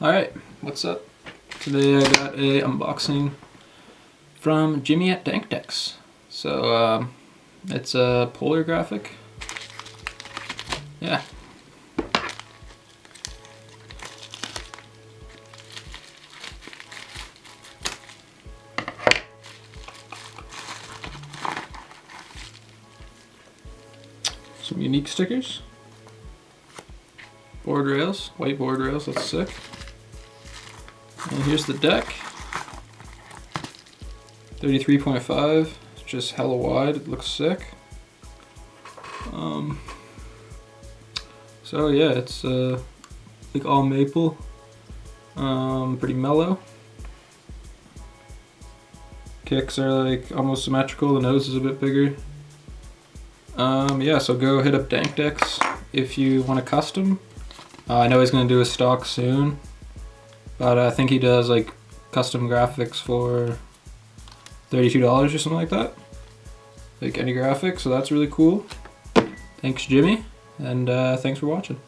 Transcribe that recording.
Alright, what's up? Today I got a unboxing from Jimmy at Dank. So it's a polar graphic. Yeah. Some unique stickers. Board rails, white board rails, that's sick. And here's the deck. 33.5, it's just hella wide, it looks sick. So yeah, it's like all maple, pretty mellow. Kicks are like almost symmetrical, the nose is a bit bigger. Yeah, so go hit up Dank if you want a custom. I know he's gonna do a stock soon, but I think he does like custom graphics for $32 or something like that. Like any graphic, so that's really cool. Thanks, Jimmy, and thanks for watching.